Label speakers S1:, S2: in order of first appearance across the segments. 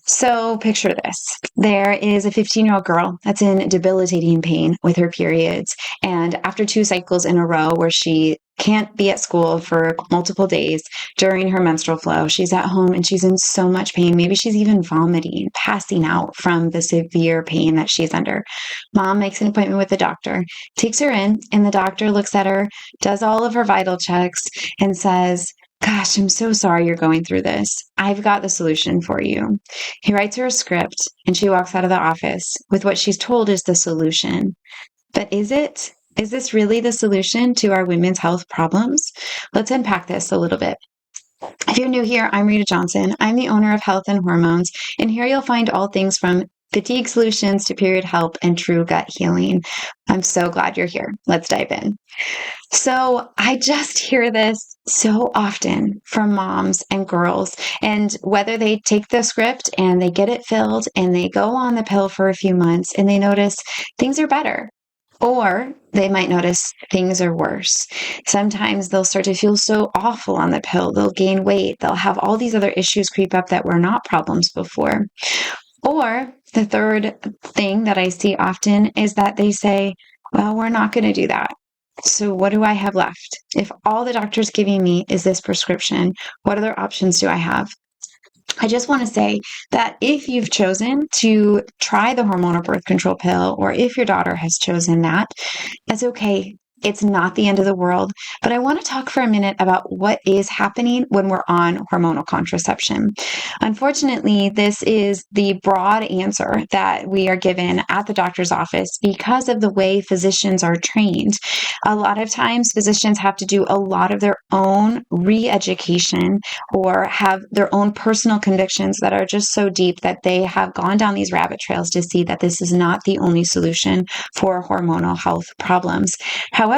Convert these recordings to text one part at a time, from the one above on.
S1: So picture this. There is a 15-year-old girl that's in debilitating pain with her periods. And after 2 cycles in a row where she can't be at school for multiple days during her menstrual flow, she's at home and she's in so much pain. Maybe she's even vomiting, passing out from the severe pain that she's under. Mom makes an appointment with the doctor, takes her in, and the doctor looks at her, does all of her vital checks, and says, "Gosh, I'm so sorry you're going through this. I've got the solution for you." He writes her a script and she walks out of the office with what she's told is the solution. But is it? Is this really the solution to our women's health problems? Let's unpack this a little bit. If you're new here, I'm Rita Johnson. I'm the owner of Health and Hormones, and here you'll find all things from fatigue solutions to period help and true gut healing. I'm so glad you're here. Let's dive in. So I just hear this so often from moms and girls, and whether they take the script and they get it filled and they go on the pill for a few months and they notice things are better, or they might notice things are worse. Sometimes they'll start to feel so awful on the pill. They'll gain weight. They'll have all these other issues creep up that were not problems before. Or the third thing that I see often is that they say, well, we're not going to do that. So what do I have left? If all the doctor's giving me is this prescription, what other options do I have? I just want to say that if you've chosen to try the hormonal birth control pill, or if your daughter has chosen that, that's okay. It's not the end of the world. But I want to talk for a minute about what is happening when we're on hormonal contraception. Unfortunately, this is the broad answer that we are given at the doctor's office because of the way physicians are trained. A lot of times, physicians have to do a lot of their own re-education or have their own personal convictions that are just so deep that they have gone down these rabbit trails to see that this is not the only solution for hormonal health problems. However,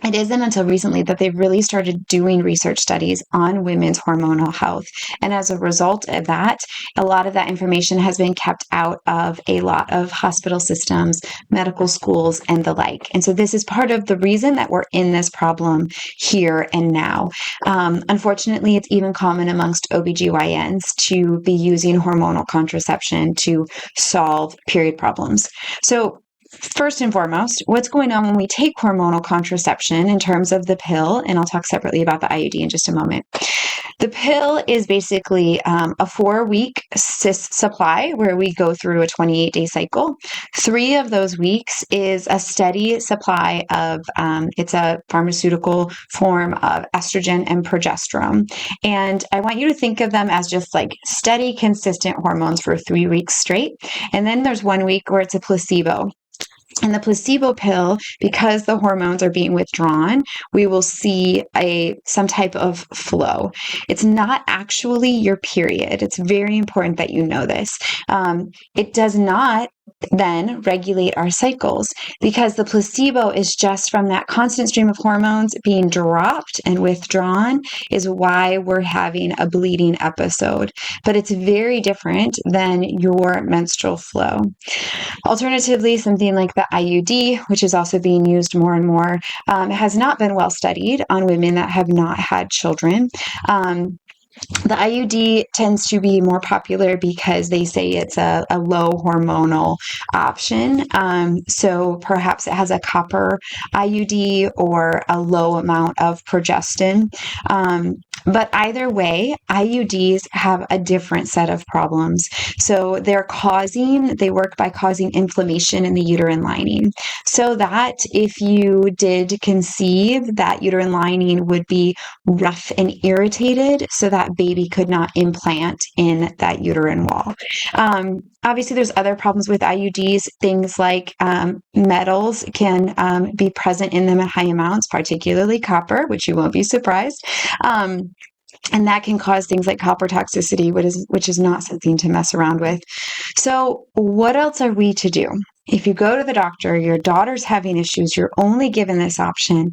S1: it isn't until recently that they've really started doing research studies on women's hormonal health. And as a result of that, a lot of that information has been kept out of a lot of hospital systems, medical schools, and the like. And so this is part of the reason that we're in this problem here and now. Unfortunately, it's even common amongst OBGYNs to be using hormonal contraception to solve period problems. So first and foremost, what's going on when we take hormonal contraception in terms of the pill, and I'll talk separately about the IUD in just a moment. The pill is basically a 4-week supply where we go through a 28-day cycle. 3 of those weeks is a steady supply of, it's a pharmaceutical form of estrogen and progesterone. And I want you to think of them as just like steady, consistent hormones for 3 weeks straight. And then there's 1 week where it's a placebo. And the placebo pill, because the hormones are being withdrawn, we will see some type of flow. It's not actually your period. It's very important that you know this. It does not then regulate our cycles because the placebo is just from that constant stream of hormones being dropped and withdrawn is why we're having a bleeding episode. But it's very different than your menstrual flow. Alternatively, something like the IUD, which is also being used more and more, has not been well studied on women that have not had children. The IUD tends to be more popular because they say it's a low hormonal option. So perhaps it has a copper IUD or a low amount of progestin. But either way, IUDs have a different set of problems. So they work by causing inflammation in the uterine lining. So that if you did conceive, that uterine lining would be rough and irritated so that baby could not implant in that uterine wall. Obviously, there's other problems with IUDs. Things like metals can be present in them in high amounts, particularly copper, which you won't be surprised. And that can cause things like copper toxicity, which is not something to mess around with. So what else are we to do? If you go to the doctor, your daughter's having issues, you're only given this option.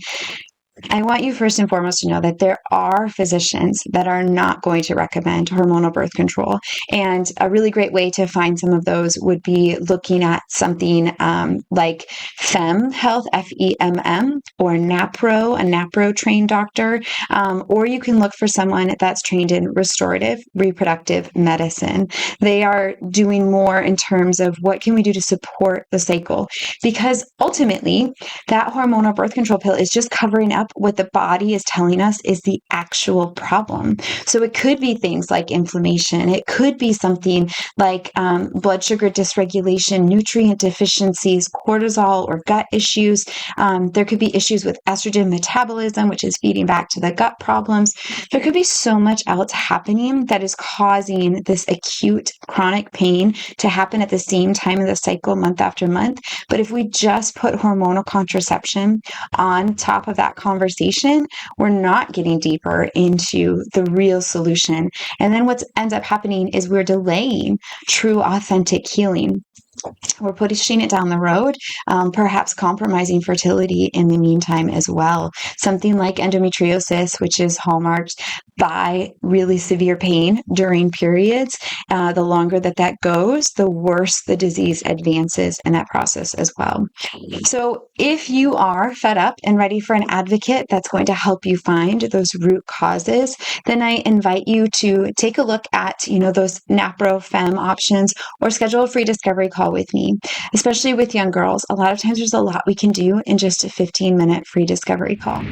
S1: I want you first and foremost to know that there are physicians that are not going to recommend hormonal birth control. And a really great way to find some of those would be looking at something like FEM Health, FEMM, or NAPRO, a NAPRO trained doctor. Or you can look for someone that's trained in restorative reproductive medicine. They are doing more in terms of what can we do to support the cycle, because ultimately that hormonal birth control pill is just covering up what the body is telling us is the actual problem. So it could be things like inflammation. It could be something like blood sugar dysregulation, nutrient deficiencies, cortisol or gut issues. There could be issues with estrogen metabolism, which is feeding back to the gut problems. There could be so much else happening that is causing this acute chronic pain to happen at the same time of the cycle, month after month. But if we just put hormonal contraception on top of that conversation, we're not getting deeper into the real solution. And then what ends up happening is we're delaying true, authentic healing. We're pushing it down the road, perhaps compromising fertility in the meantime as well. Something like endometriosis, which is hallmarked by really severe pain during periods. The longer that goes, the worse the disease advances in that process as well. So if you are fed up and ready for an advocate that's going to help you find those root causes, then I invite you to take a look at, those NAPRO FEM options, or schedule a free discovery call with me, especially with young girls. A lot of times there's a lot we can do in just a 15-minute free discovery call.